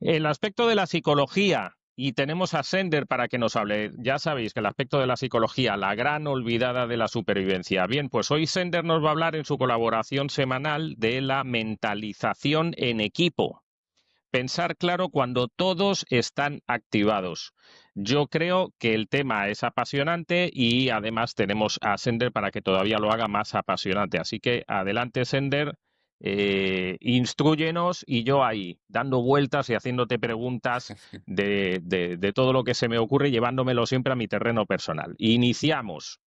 El aspecto de la psicología, y tenemos a Sender para que nos hable. Ya sabéis que el aspecto de la psicología, la gran olvidada de la supervivencia. Bien, pues hoy Sender nos va a hablar en su colaboración semanal de la mentalización en equipo. Pensar claro cuando todos están activados. Yo creo que el tema es apasionante y además tenemos a Sender para que todavía lo haga más apasionante. Así que adelante, Sender, instrúyenos y yo ahí, dando vueltas y haciéndote preguntas de todo lo que se me ocurre, llevándomelo siempre a mi terreno personal. Iniciamos.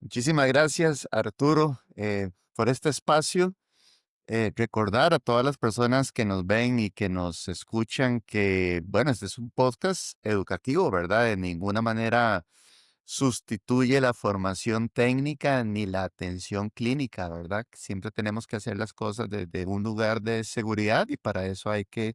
Muchísimas gracias, Arturo, por este espacio. Recordar a todas las personas que nos ven y que nos escuchan que, bueno, este es un podcast educativo, ¿verdad? De ninguna manera sustituye la formación técnica ni la atención clínica, ¿verdad? Siempre tenemos que hacer las cosas desde un lugar de seguridad y para eso hay que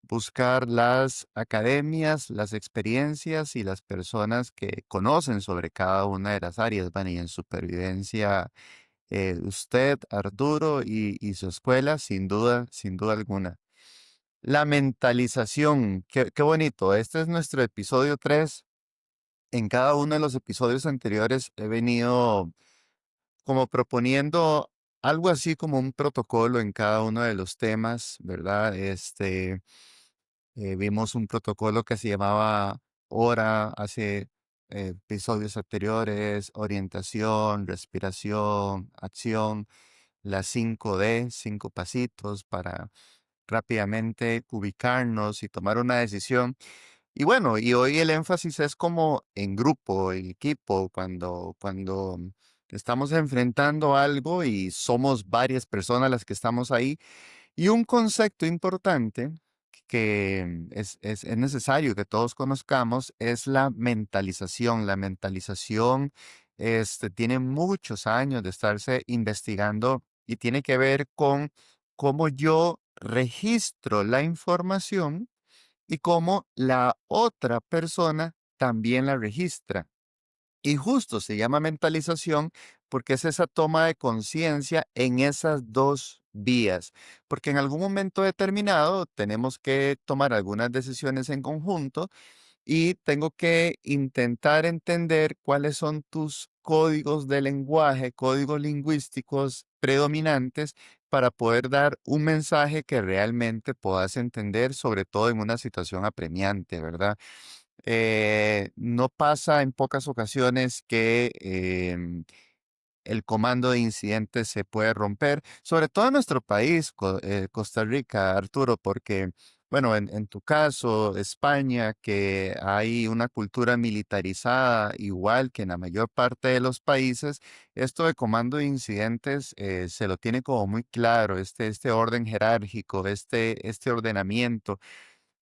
buscar las academias, las experiencias y las personas que conocen sobre cada una de las áreas, van y en supervivencia, usted, Arturo, y su escuela, sin duda alguna. La mentalización, qué bonito. Este es nuestro episodio 3. En cada uno de los episodios anteriores he venido como proponiendo algo así como un protocolo en cada uno de los temas, ¿verdad? Vimos un protocolo que se llamaba HORA hace episodios anteriores: orientación, respiración, acción, las 5D, 5 pasitos para rápidamente ubicarnos y tomar una decisión. Y bueno, y hoy el énfasis es como en grupo, en equipo, cuando estamos enfrentando algo y somos varias personas las que estamos ahí. Y un concepto importante que es necesario que todos conozcamos es la mentalización. La mentalización tiene muchos años de estarse investigando y tiene que ver con cómo yo registro la información y cómo la otra persona también la registra. Y justo se llama mentalización porque es esa toma de conciencia en esas dos vías, porque en algún momento determinado tenemos que tomar algunas decisiones en conjunto y tengo que intentar entender cuáles son tus códigos de lenguaje, códigos lingüísticos predominantes para poder dar un mensaje que realmente puedas entender, sobre todo en una situación apremiante, ¿verdad? No pasa en pocas ocasiones que el comando de incidentes se puede romper, sobre todo en nuestro país, Costa Rica, Arturo, porque, bueno, en tu caso, España, que hay una cultura militarizada, igual que en la mayor parte de los países, esto de comando de incidentes se lo tiene como muy claro, este orden jerárquico, este ordenamiento.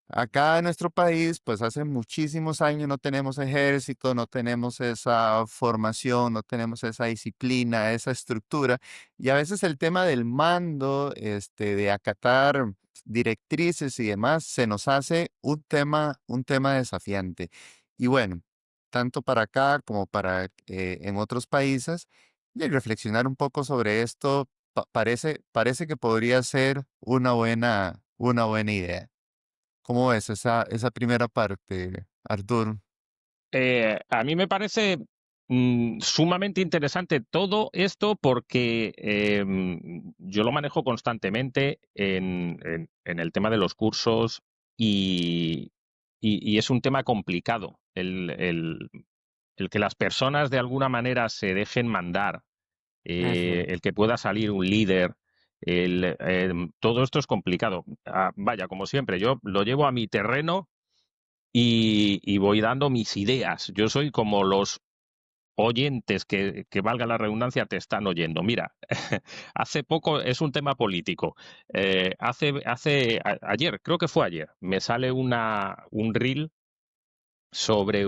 Acá en nuestro país, pues hace muchísimos años no tenemos ejército, no tenemos esa formación, no tenemos esa disciplina, esa estructura. Y a veces el tema del mando, de acatar directrices y demás, se nos hace un tema desafiante. Y bueno, tanto para acá como para en otros países, y reflexionar un poco sobre esto parece que podría ser una buena idea. ¿Cómo ves esa primera parte, Artur? A mí me parece sumamente interesante todo esto porque yo lo manejo constantemente en el tema de los cursos y, y es un tema complicado el que las personas de alguna manera se dejen mandar, Ujú. el que pueda salir un líder. Todo esto es complicado. Ah, vaya, como siempre, yo lo llevo a mi terreno y voy dando mis ideas. Yo soy como los oyentes que valga la redundancia, te están oyendo. Mira, hace poco, es un tema político. Ayer, creo que fue ayer, me sale un reel sobre,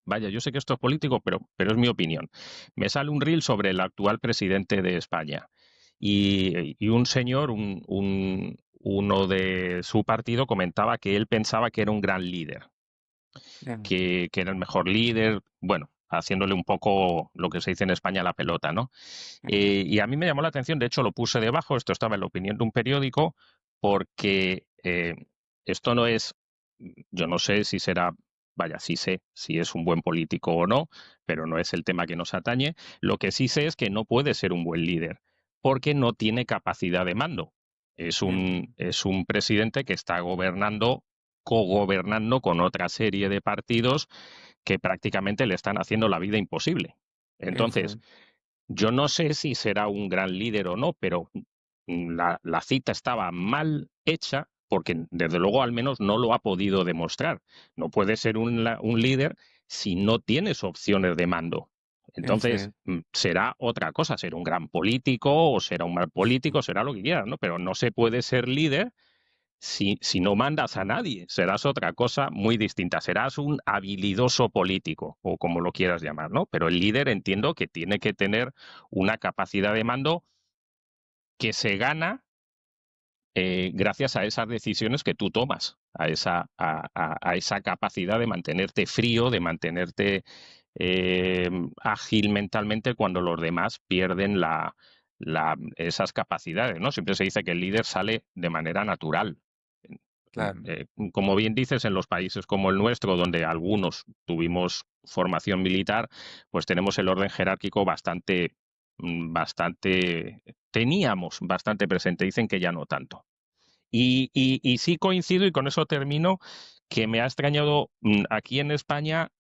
vaya, yo sé que esto es político, pero es mi opinión. Me sale un reel sobre el actual presidente de España y un señor, uno de su partido, comentaba que él pensaba que era un gran líder, Ya. que era el mejor líder, bueno, haciéndole un poco lo que se dice en España la pelota, ¿no? Ujú. Y a mí me llamó la atención, de hecho lo puse debajo, esto estaba en la opinión de un periódico, porque Eh, esto no es, yo no sé si será, vaya, sí sé si es un buen político o no, pero no es el tema que nos atañe. Lo que sí sé es que no puede ser un buen líder, porque no tiene capacidad de mando. Ujú. Es un presidente que está gobernando, cogobernando con otra serie de partidos que prácticamente le están haciendo la vida imposible. Eso Entonces, es. yo no sé si será un gran líder o no, pero la cita estaba mal hecha porque desde luego al menos no lo ha podido demostrar. No puede ser un líder si no tienes opciones de mando. Eso Entonces, es. será otra cosa, será un gran político o será un mal político, será lo que quieras, ¿no? Pero no se puede ser líder si no mandas a nadie. Serás otra cosa muy distinta. Serás un habilidoso político, o como lo quieras llamar, ¿no? Pero el líder entiendo que tiene que tener una capacidad de mando que se gana gracias a esas decisiones que tú tomas, a esa capacidad de mantenerte frío, de mantenerte ágil mentalmente cuando los demás pierden esas capacidades, ¿no? Siempre se dice que el líder sale de manera natural. Claro. Como bien dices, en los países como el nuestro, donde algunos tuvimos formación militar, pues tenemos el orden jerárquico teníamos bastante presente. Dicen que ya no tanto. Y sí coincido, y con eso termino, que me ha extrañado aquí en España,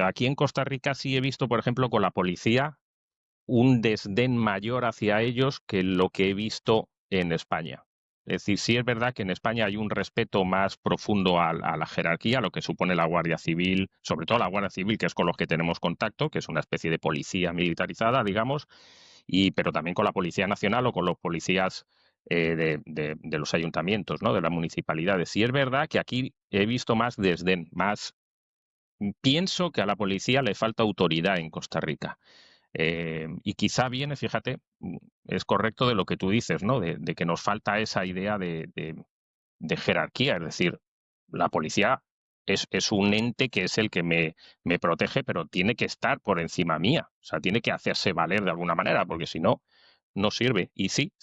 aquí en Costa Rica sí he visto, por ejemplo, con la policía, un desdén mayor hacia ellos que lo que he visto en España. Es decir, sí es verdad que en España hay un respeto más profundo a la jerarquía, a lo que supone la Guardia Civil, sobre todo la Guardia Civil, que es con los que tenemos contacto, que es una especie de policía militarizada, digamos, pero también con la Policía Nacional o con los policías de los ayuntamientos, ¿no? De las municipalidades. Sí es verdad que aquí he visto más desdén, más pienso que a la policía le falta autoridad en Costa Rica. Y quizá viene, fíjate, es correcto de lo que tú dices, ¿no? De que nos falta esa idea de jerarquía, es decir, la policía es un ente que es el que me protege, pero tiene que estar por encima mía, o sea, tiene que hacerse valer de alguna manera, porque si no, no sirve. Y sí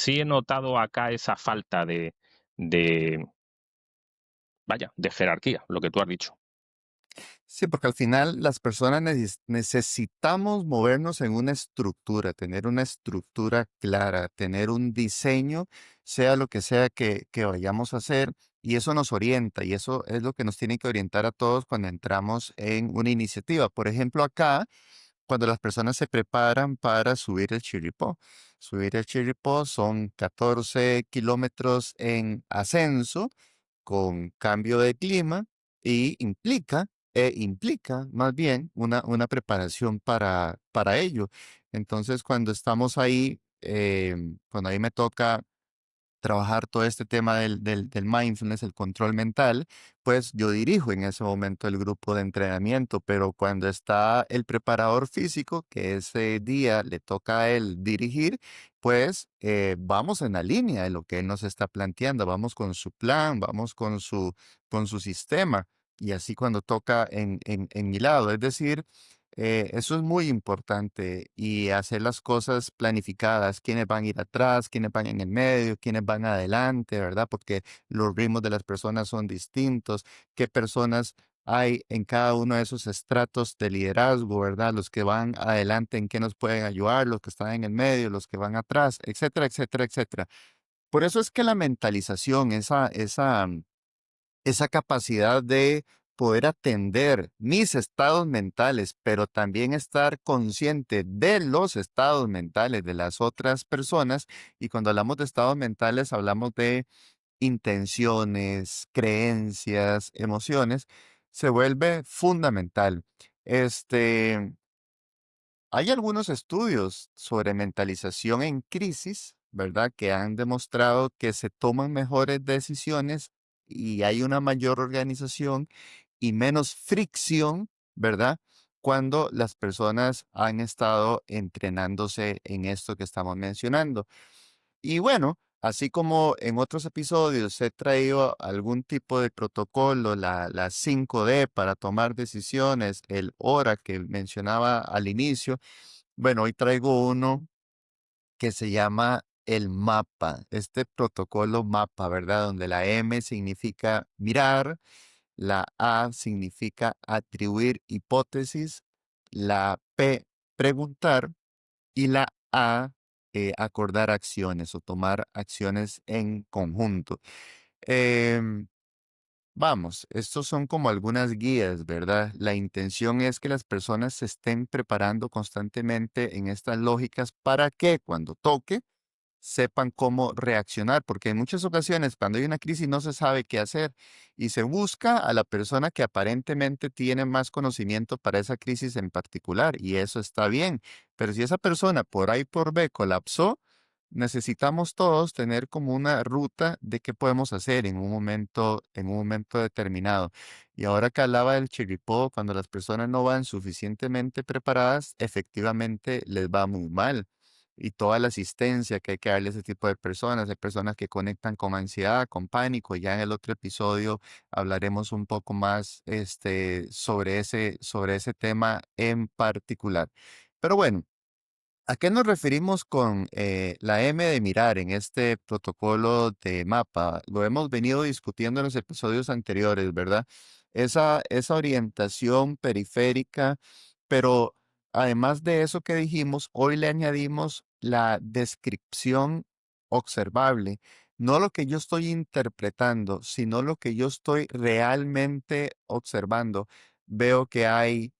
he notado acá esa falta de, vaya, de jerarquía, lo que tú has dicho. Sí, porque al final las personas necesitamos movernos en una estructura, tener una estructura clara, tener un diseño, sea lo que sea que vayamos a hacer, y eso nos orienta, y eso es lo que nos tiene que orientar a todos cuando entramos en una iniciativa. Por ejemplo, acá, cuando las personas se preparan para subir el Chirripó. Subir el Chirripó son 14 kilómetros en ascenso con cambio de clima y implica más bien una preparación para ello. Entonces, cuando estamos ahí, cuando ahí me toca trabajar todo este tema del mindfulness, el control mental, pues yo dirijo en ese momento el grupo de entrenamiento, pero cuando está el preparador físico, que ese día le toca a él dirigir, pues vamos en la línea de lo que él nos está planteando, vamos con su plan, vamos con su sistema, y así cuando toca en mi lado, es decir, eso es muy importante y hacer las cosas planificadas, quiénes van a ir atrás, quiénes van en el medio, quiénes van adelante, ¿verdad? Porque los ritmos de las personas son distintos, qué personas hay en cada uno de esos estratos de liderazgo, ¿verdad? Los que van adelante, en qué nos pueden ayudar, los que están en el medio, los que van atrás, etcétera, etcétera, etcétera. Por eso es que la mentalización, esa capacidad de poder atender mis estados mentales, pero también estar consciente de los estados mentales de las otras personas. Y cuando hablamos de estados mentales, hablamos de intenciones, creencias, emociones, se vuelve fundamental. Este, hay algunos estudios sobre mentalización en crisis, ¿verdad? Que han demostrado que se toman mejores decisiones y hay una mayor organización y menos fricción, ¿verdad? Cuando las personas han estado entrenándose en esto que estamos mencionando. Y bueno, así como en otros episodios he traído algún tipo de protocolo, la 5D para tomar decisiones, el hora que mencionaba al inicio, bueno, hoy traigo uno que se llama el mapa, este protocolo mapa, ¿verdad? Donde la M significa mirar, la A significa atribuir hipótesis, la P preguntar y la A acordar acciones o tomar acciones en conjunto. Em, Vamos, estos son como algunas guías, ¿verdad? La intención es que las personas se estén preparando constantemente en estas lógicas para que cuando toque sepan cómo reaccionar, porque en muchas ocasiones cuando hay una crisis no se sabe qué hacer y se busca a la persona que aparentemente tiene más conocimiento para esa crisis en particular y eso está bien, pero si esa persona por A y por B colapsó, necesitamos todos tener como una ruta de qué podemos hacer en un momento determinado. Y ahora que hablaba del chiripó, cuando las personas no van suficientemente preparadas, efectivamente les va muy mal y toda la asistencia que hay que darle a ese tipo de personas. Hay personas que conectan con ansiedad, con pánico. Ya en el otro episodio hablaremos un poco más sobre ese tema en particular. Pero bueno. ¿A qué nos referimos con la M de mirar en este protocolo de mapa? Lo hemos venido discutiendo en los episodios anteriores, ¿verdad? Esa orientación periférica, pero además de eso que dijimos, hoy le añadimos la descripción observable, no lo que yo estoy interpretando, sino lo que yo estoy realmente observando. Veo que hay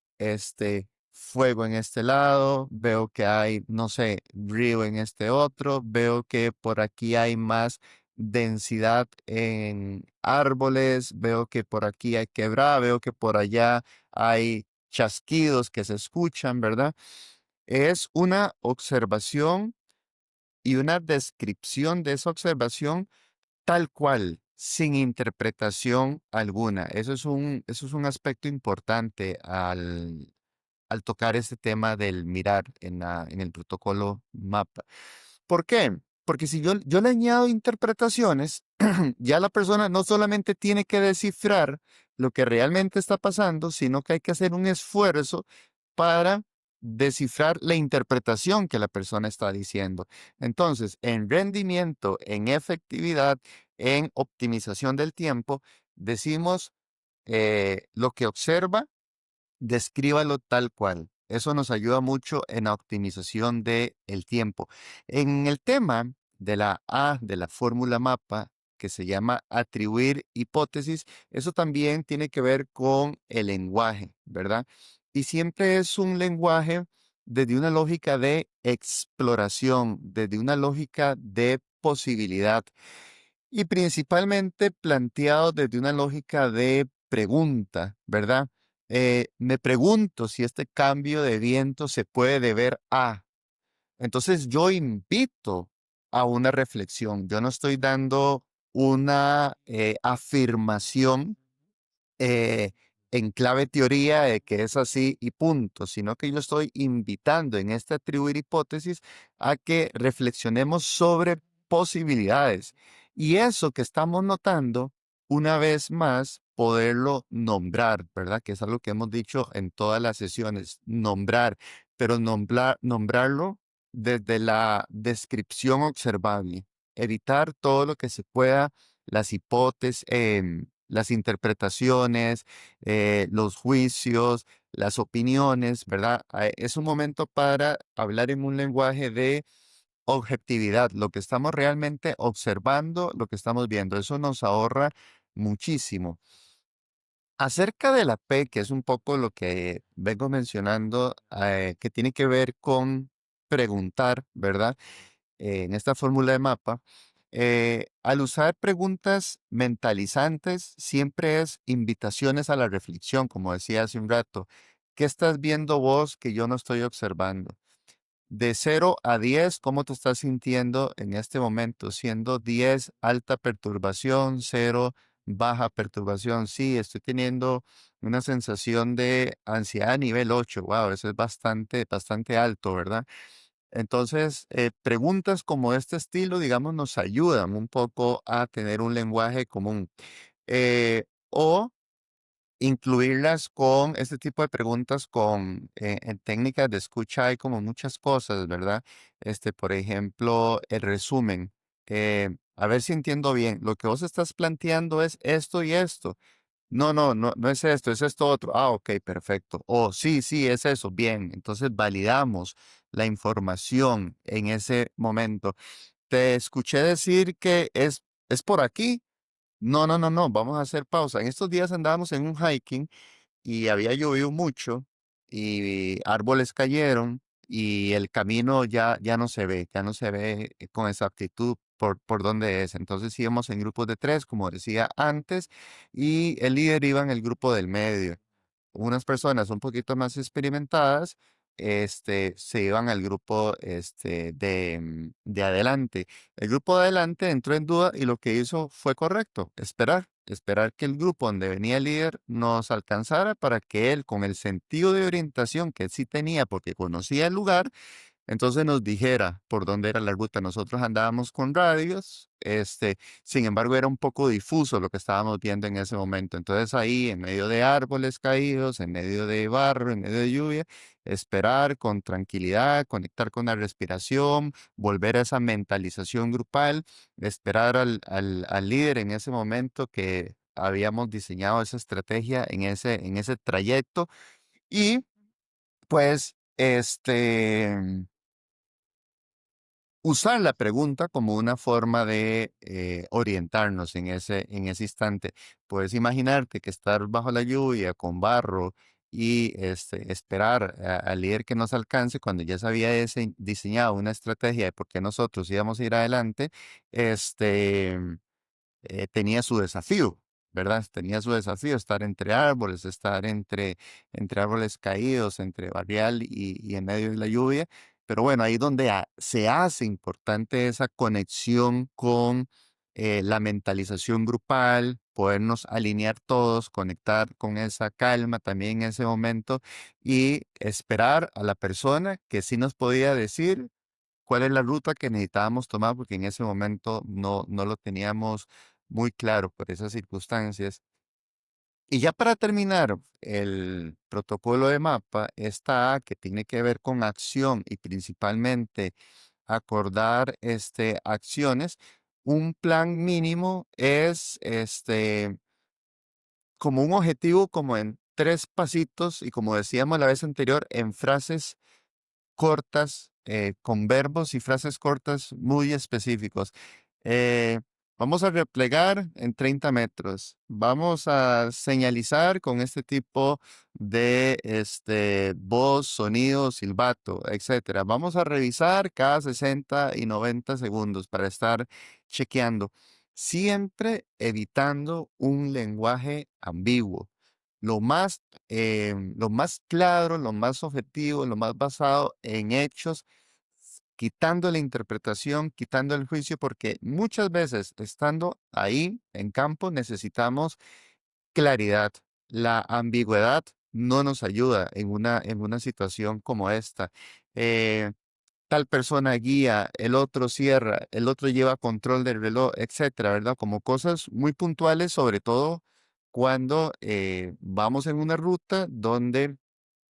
fuego en este lado, veo que hay, no sé, río en este otro, veo que por aquí hay más densidad en árboles, veo que por aquí hay quebrada, veo que por allá hay chasquidos que se escuchan, ¿verdad? Es una observación y una descripción de esa observación tal cual, sin interpretación alguna. Eso es un aspecto importante al tocar este tema del mirar en el protocolo MAPA. ¿Por qué? Porque si yo le añado interpretaciones, ya la persona no solamente tiene que descifrar lo que realmente está pasando, sino que hay que hacer un esfuerzo para descifrar la interpretación que la persona está diciendo. Entonces, en rendimiento, en efectividad, en optimización del tiempo, decimos lo que observa, descríbalo tal cual. Eso nos ayuda mucho en la optimización del tiempo. En el tema de la A, de la fórmula mapa, que se llama atribuir hipótesis, eso también tiene que ver con el lenguaje, ¿verdad? Y siempre es un lenguaje desde una lógica de exploración, desde una lógica de posibilidad y principalmente planteado desde una lógica de pregunta, ¿verdad? Me pregunto si este cambio de viento se puede deber a. Entonces yo invito a una reflexión. Yo no estoy dando una afirmación eh, en clave teoría de que es así y punto, sino que yo estoy invitando en esta atribuir hipótesis a que reflexionemos sobre posibilidades. Y eso que estamos notando, una vez más, poderlo nombrar, ¿verdad? Que es algo que hemos dicho en todas las sesiones, nombrar, pero nombrarlo desde la descripción observable, evitar todo lo que se pueda, las hipótesis, las interpretaciones, los juicios, las opiniones, ¿verdad? Es un momento para hablar en un lenguaje de objetividad, lo que estamos realmente observando, lo que estamos viendo. Eso nos ahorra muchísimo. Acerca de la P, que es un poco lo que vengo mencionando, que tiene que ver con preguntar, ¿verdad? En esta fórmula de mapa, al usar preguntas mentalizantes, siempre es invitaciones a la reflexión, como decía hace un rato. ¿Qué estás viendo vos que yo no estoy observando? De 0 a 10, ¿cómo te estás sintiendo en este momento? Siendo 10 alta perturbación, 0 baja perturbación. Sí, estoy teniendo una sensación de ansiedad nivel 8. Wow, eso es bastante, bastante alto, ¿verdad? Entonces, preguntas como este estilo, digamos, nos ayudan un poco a tener un lenguaje común. O incluirlas con este tipo de preguntas en técnicas de escucha hay como muchas cosas, ¿verdad? Por ejemplo, el resumen. A ver si entiendo bien. Lo que vos estás planteando es esto y esto. No, no, no, no es esto otro. Ah, ok, perfecto. Oh, sí, sí, es eso. Bien. Entonces validamos la información en ese momento. Te escuché decir que es por aquí. No, no, no, no. Vamos a hacer pausa. En estos días andábamos en un hiking y había llovido mucho y árboles cayeron y el camino ya no se ve, ya no se ve con exactitud por dónde es. Entonces íbamos en grupos de tres, como decía antes, y el líder iba en el grupo del medio. Unas personas un poquito más experimentadas, se iban al grupo, de adelante. El grupo de adelante entró en duda y lo que hizo fue correcto, esperar que el grupo donde venía el líder nos alcanzara para que él, con el sentido de orientación que él sí tenía porque conocía el lugar, entonces nos dijera por dónde era la ruta. Nosotros andábamos con radios, sin embargo era un poco difuso lo que estábamos viendo en ese momento. Entonces ahí, en medio de árboles caídos, en medio de barro, en medio de lluvia, esperar con tranquilidad, conectar con la respiración, volver a esa mentalización grupal, esperar al líder en ese momento que habíamos diseñado esa estrategia en ese trayecto y pues, usar la pregunta como una forma de orientarnos en ese instante. Puedes imaginarte que estar bajo la lluvia con barro y esperar al líder que nos alcance cuando ya se había diseñado una estrategia de por qué nosotros íbamos a ir adelante, este, tenía su desafío, ¿verdad? Tenía su desafío estar entre árboles, estar entre árboles caídos, entre barrial y en medio de la lluvia. Pero bueno, ahí donde se hace importante esa conexión con la mentalización grupal, podernos alinear todos, conectar con esa calma también en ese momento y esperar a la persona que sí nos podía decir cuál es la ruta que necesitábamos tomar, porque en ese momento no lo teníamos muy claro por esas circunstancias. Y ya para terminar, el protocolo de mapa está A, que tiene que ver con acción y principalmente acordar acciones. Un plan mínimo es como un objetivo como en tres pasitos y como decíamos la vez anterior, en frases cortas, con verbos y frases cortas muy específicos. Eh, Vamos a replegar en 30 metros. Vamos a señalizar con este tipo de voz, sonido, silbato, etcétera. Vamos a revisar cada 60 y 90 segundos para estar chequeando, siempre evitando un lenguaje ambiguo lo más claro, lo más objetivo, lo más basado en hechos, quitando la interpretación, quitando el juicio, porque muchas veces estando ahí en campo necesitamos claridad. La ambigüedad no nos ayuda en una situación como esta. Eh, Tal persona guía, el otro cierra, el otro lleva control del reloj, etcétera, ¿verdad? Como cosas muy puntuales, sobre todo cuando vamos en una ruta donde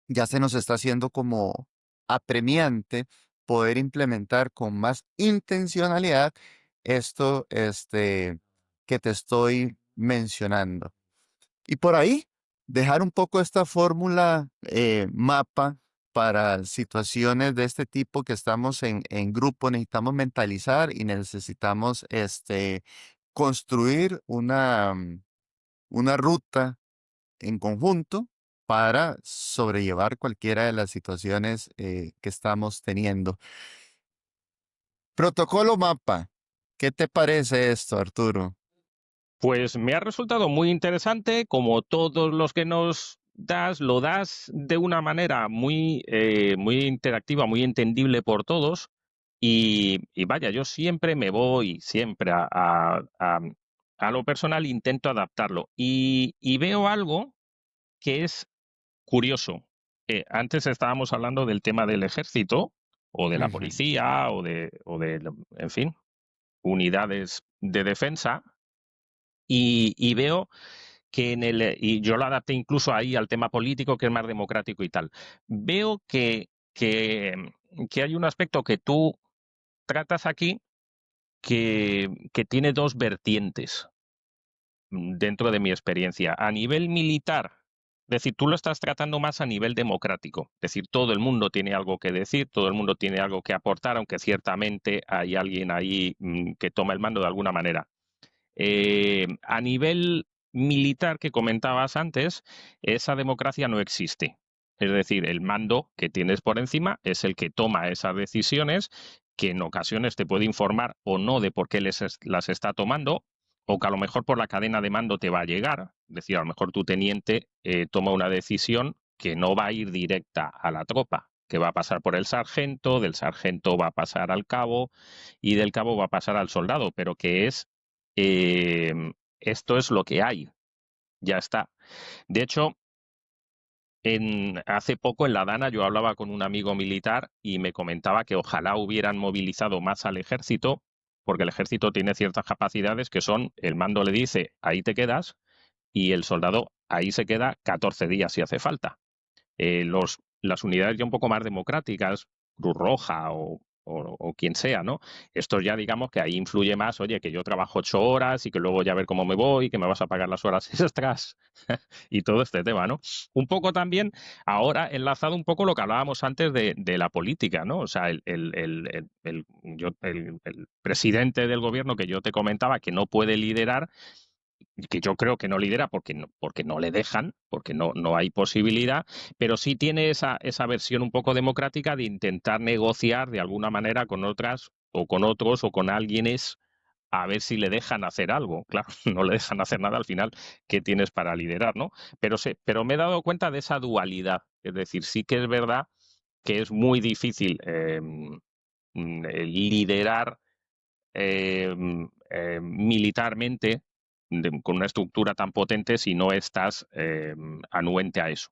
ya se nos está haciendo como apremiante poder implementar con más intencionalidad esto, que te estoy mencionando. Y por ahí, dejar un poco esta fórmula mapa para situaciones de este tipo que estamos en grupo, necesitamos mentalizar y necesitamos construir una ruta en conjunto para sobrellevar cualquiera de las situaciones que estamos teniendo. Protocolo mapa. ¿Qué te parece esto, Arturo? Pues me ha resultado muy interesante, como todos los que nos das, lo das de una manera muy interactiva, muy entendible por todos. Y vaya, yo siempre me voy, siempre a lo personal intento adaptarlo. Y veo algo que es curioso. Antes estábamos hablando del tema del ejército, o de la Ujú. policía, en fin, unidades de defensa, y veo que y yo lo adapté incluso ahí al tema político, que es más democrático y tal. Veo que hay un aspecto que tú tratas aquí que tiene dos vertientes dentro de mi experiencia. A nivel militar, es decir, tú lo estás tratando más a nivel democrático. Es decir, todo el mundo tiene algo que decir, todo el mundo tiene algo que aportar, aunque ciertamente hay alguien ahí que toma el mando de alguna manera. A nivel militar que comentabas antes, esa democracia no existe. Es decir, el mando que tienes por encima es el que toma esas decisiones, que en ocasiones te puede informar o no de por qué las está tomando, o que a lo mejor por la cadena de mando te va a llegar. Es decir, a lo mejor tu teniente toma una decisión que no va a ir directa a la tropa, que va a pasar por el sargento, del sargento va a pasar al cabo y del cabo va a pasar al soldado, pero que es eh, esto es lo que hay, ya está. De hecho, hace poco en la Dana yo hablaba con un amigo militar y me comentaba que ojalá hubieran movilizado más al ejército, porque el ejército tiene ciertas capacidades que son, el mando le dice, ahí te quedas, y el soldado ahí se queda 14 días si hace falta. Las unidades ya un poco más democráticas, Cruz Roja o quien sea, ¿no? Esto ya digamos que ahí influye más, oye, que yo trabajo 8 horas y que luego ya ver cómo me voy, que me vas a pagar las horas extras y todo este tema, ¿no? Un poco también, ahora enlazado un poco lo que hablábamos antes de la política, ¿no? O sea, el presidente del gobierno que yo te comentaba que no puede liderar, que yo creo que no lidera porque no le dejan, porque no hay posibilidad, pero sí tiene esa versión un poco democrática de intentar negociar de alguna manera con otras o con otros o con alguienes a ver si le dejan hacer algo. Claro, no le dejan hacer nada al final, ¿qué tienes para liderar, no? Pero me he dado cuenta de esa dualidad. Es decir, sí que es verdad que es muy difícil liderar militarmente con una estructura tan potente si no estás anuente a eso.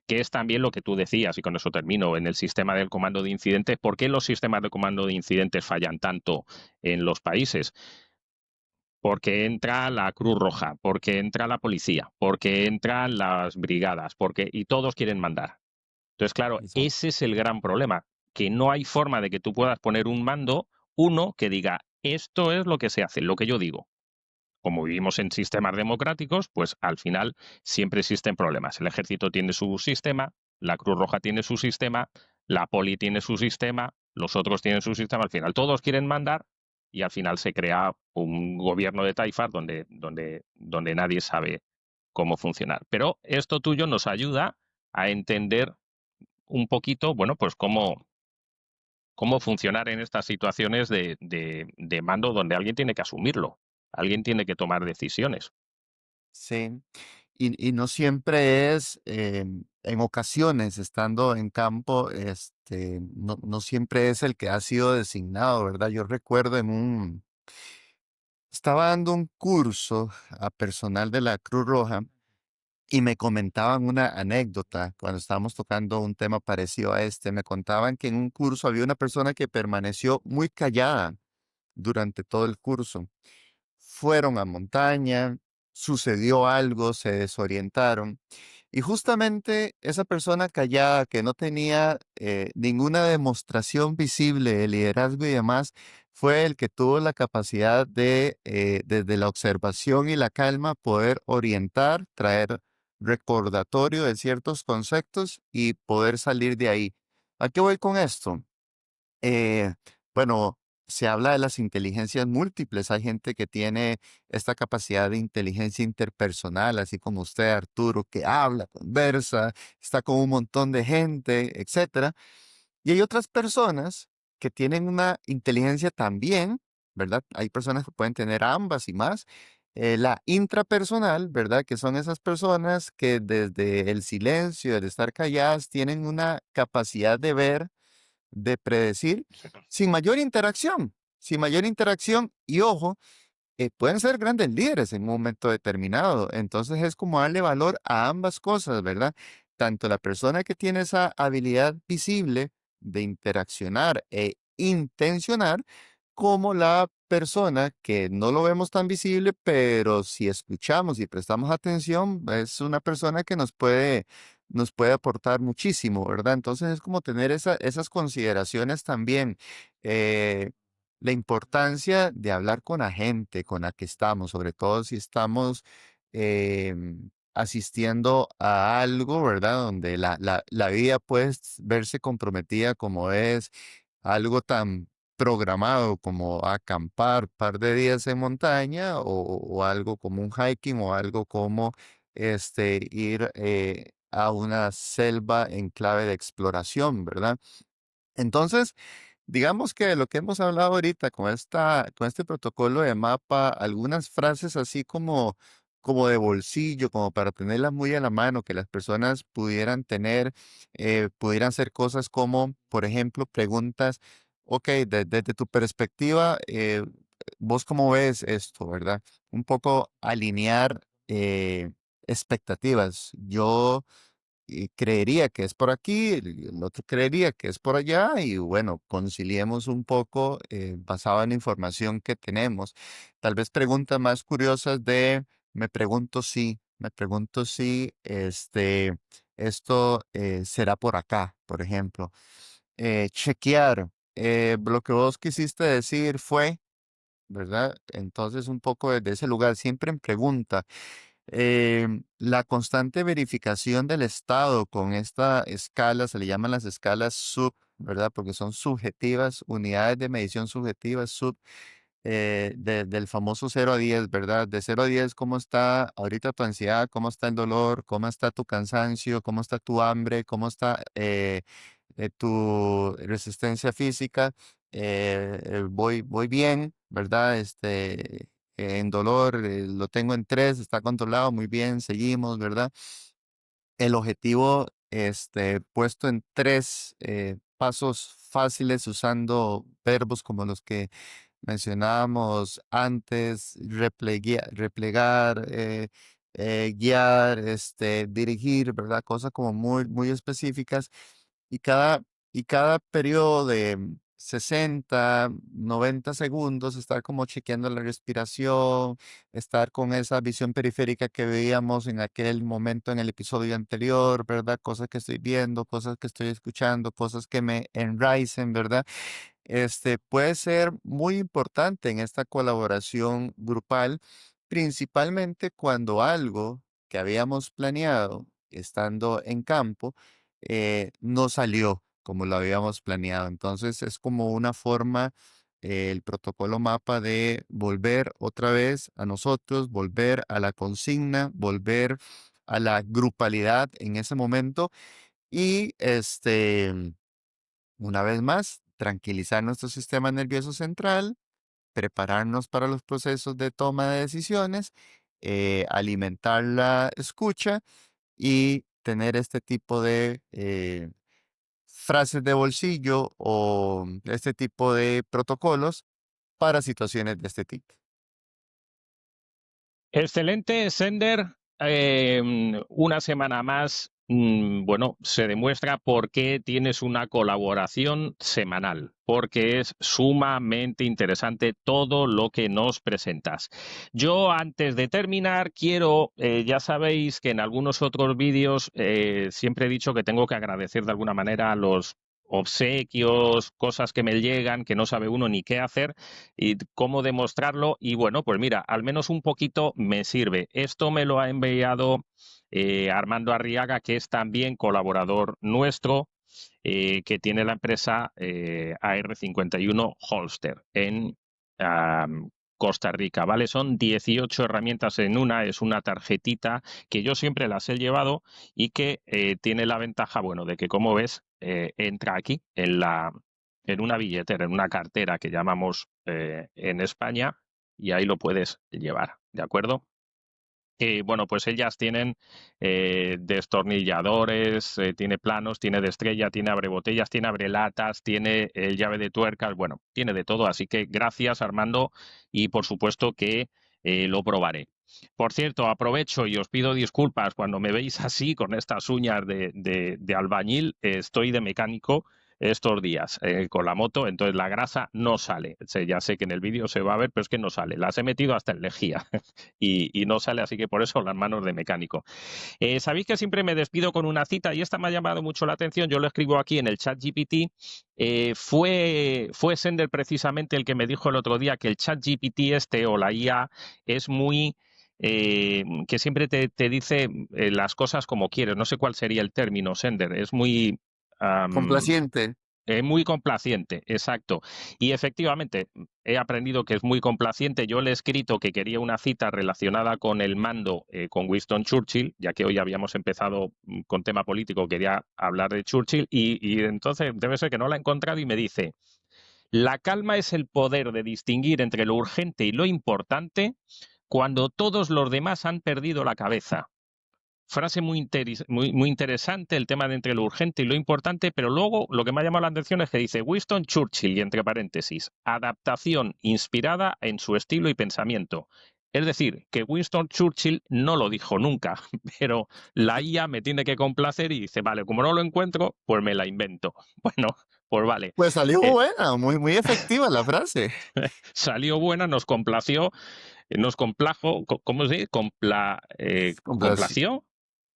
Que es también lo que tú decías, y con eso termino, en el sistema del comando de incidentes. ¿Por qué los sistemas de comando de incidentes fallan tanto en los países? Porque entra la Cruz Roja, porque entra la policía, porque entran las brigadas, y todos quieren mandar. Entonces, claro, Exacto. ese es el gran problema, que no hay forma de que tú puedas poner un mando, uno que diga, esto es lo que se hace, lo que yo digo. Como vivimos en sistemas democráticos, pues al final siempre existen problemas. El ejército tiene su sistema, la Cruz Roja tiene su sistema, la poli tiene su sistema, los otros tienen su sistema. Al final todos quieren mandar y al final se crea un gobierno de taifas donde nadie sabe cómo funcionar. Pero esto tuyo nos ayuda a entender un poquito, bueno, pues cómo funcionar en estas situaciones de mando donde alguien tiene que asumirlo, alguien tiene que tomar decisiones. Sí. Y no siempre es, en ocasiones, estando en campo, no siempre es el que ha sido designado, ¿verdad? Yo recuerdo estaba dando un curso a personal de la Cruz Roja y me comentaban una anécdota cuando estábamos tocando un tema parecido a este. Me contaban que en un curso había una persona que permaneció muy callada durante todo el curso. Fueron a montaña, sucedió algo, se desorientaron y justamente esa persona callada que no tenía ninguna demostración visible de liderazgo y demás, fue el que tuvo la capacidad de, desde la observación y la calma, poder orientar, traer recordatorio de ciertos conceptos y poder salir de ahí. ¿A qué voy con esto? Eh, bueno, se habla de las inteligencias múltiples. Hay gente que tiene esta capacidad de inteligencia interpersonal, así como usted, Arturo, que habla, conversa, está con un montón de gente, etcétera. Y hay otras personas que tienen una inteligencia también, ¿verdad? Hay personas que pueden tener ambas y más. La intrapersonal, ¿verdad? Que son esas personas que desde el silencio, el estar calladas, tienen una capacidad de ver, de predecir, sin mayor interacción y ojo, pueden ser grandes líderes en un momento determinado. Entonces es como darle valor a ambas cosas, ¿verdad? Tanto la persona que tiene esa habilidad visible de interaccionar e intencionar, como la persona que no lo vemos tan visible, pero si escuchamos y prestamos atención, es una persona que nos puede aportar muchísimo, ¿verdad? Entonces es como tener esas consideraciones también. eh, la importancia de hablar con la gente con la que estamos, sobre todo si estamos asistiendo a algo, ¿verdad? Donde la vida puede verse comprometida como es algo tan programado como acampar par de días en montaña o algo como un hiking o algo como ir a una selva en clave de exploración, ¿verdad? Entonces, digamos que lo que hemos hablado ahorita con este protocolo de mapa, algunas frases así como de bolsillo, como para tenerlas muy a la mano, que las personas pudieran tener, pudieran ser cosas como, por ejemplo, preguntas, ok, desde tu perspectiva, ¿vos cómo ves esto, verdad? Un poco alinear expectativas. Yo creería que es por aquí, el otro creería que es por allá y bueno, conciliemos un poco basado en la información que tenemos. Tal vez preguntas más curiosas me pregunto si esto será por acá, por ejemplo. Chequear, lo que vos quisiste decir fue, ¿verdad? Entonces un poco desde ese lugar, siempre en pregunta. La constante verificación del estado con esta escala, se le llaman las escalas sub, ¿verdad? Porque son subjetivas, unidades de medición subjetivas, sub, del famoso 0 a 10, ¿verdad? De 0 a 10, ¿cómo está ahorita tu ansiedad? ¿Cómo está el dolor? ¿Cómo está tu cansancio? ¿Cómo está tu hambre? ¿Cómo está tu resistencia física? Voy bien, ¿verdad? En dolor, lo tengo en 3, está controlado, muy bien, seguimos, ¿verdad? El objetivo, puesto en 3 pasos fáciles usando verbos como los que mencionábamos antes, replegar, guiar, dirigir, ¿verdad? Cosas como muy específicas. Y cada periodo de 60, 90 segundos, estar como chequeando la respiración, estar con esa visión periférica que veíamos en aquel momento en el episodio anterior, ¿verdad? Cosas que estoy viendo, cosas que estoy escuchando, cosas que me enraicen, ¿verdad? Puede ser muy importante en esta colaboración grupal, principalmente cuando algo que habíamos planeado estando en campo no salió como lo habíamos planeado. Entonces es como una forma, el protocolo mapa de volver otra vez a nosotros, volver a la consigna, volver a la grupalidad en ese momento y una vez más, tranquilizar nuestro sistema nervioso central, prepararnos para los procesos de toma de decisiones, alimentar la escucha y tener este tipo de frases de bolsillo o este tipo de protocolos para situaciones de este tipo. Excelente, Sender. Una semana más, bueno, se demuestra por qué tienes una colaboración semanal, porque es sumamente interesante todo lo que nos presentas. Yo, antes de terminar, quiero, ya sabéis que en algunos otros vídeos siempre he dicho que tengo que agradecer de alguna manera a los obsequios, cosas que me llegan, que no sabe uno ni qué hacer y cómo demostrarlo. Y bueno, pues mira, al menos un poquito me sirve. Esto me lo ha enviado Armando Arriaga, que es también colaborador nuestro, que tiene la empresa AR51 Holster en Costa Rica, ¿vale? Son 18 herramientas en una, es una tarjetita que yo siempre las he llevado y que tiene la ventaja, bueno, de que como ves, entra aquí en una billetera, en una cartera que llamamos en España y ahí lo puedes llevar, ¿de acuerdo? Bueno, pues ellas tienen destornilladores, tiene planos, tiene de estrella, tiene abrebotellas, tiene abrelatas, tiene llave de tuercas, bueno, tiene de todo. Así que gracias, Armando, y por supuesto que lo probaré. Por cierto, aprovecho y os pido disculpas cuando me veis así con estas uñas de albañil. Estoy de mecánico, estos días con la moto, entonces la grasa no sale. Ya sé que en el vídeo se va a ver, pero es que no sale. Las he metido hasta en lejía y no sale, así que por eso las manos de mecánico. Sabéis que siempre me despido con una cita y esta me ha llamado mucho la atención. Yo lo escribo aquí en el chat GPT. Fue Sender precisamente el que me dijo el otro día que el chat GPT o la IA es muy... que siempre te dice las cosas como quieres. No sé cuál sería el término, Sender. Es muy... Complaciente. muy complaciente, exacto. Y efectivamente, he aprendido que es muy complaciente. Yo le he escrito que quería una cita relacionada con el mando con Winston Churchill, ya que hoy habíamos empezado con tema político, quería hablar de Churchill, y entonces debe ser que no la he encontrado y me dice, la calma es el poder de distinguir entre lo urgente y lo importante cuando todos los demás han perdido la cabeza. Frase muy interesante, el tema de entre lo urgente y lo importante, pero luego lo que me ha llamado la atención es que dice Winston Churchill, y entre paréntesis, adaptación inspirada en su estilo y pensamiento. Es decir, que Winston Churchill no lo dijo nunca, pero la IA me tiene que complacer y dice, vale, como no lo encuentro, pues me la invento. Bueno, pues vale. Pues salió buena, muy efectiva la frase. Salió buena, nos complació, nos complajo, ¿cómo se dice? ¿Complació?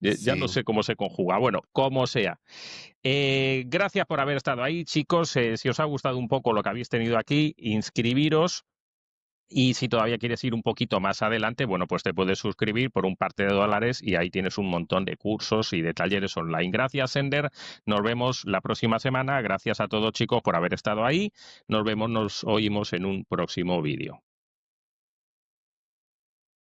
Ya no Sí. sé cómo se conjuga. Bueno, como sea. Gracias por haber estado ahí, chicos. Si os ha gustado un poco lo que habéis tenido aquí, inscribiros. Y si todavía quieres ir un poquito más adelante, bueno, pues te puedes suscribir por un par de dólares y ahí tienes un montón de cursos y de talleres online. Gracias, Sender. Nos vemos la próxima semana. Gracias a todos, chicos, por haber estado ahí. Nos vemos, nos oímos en un próximo vídeo.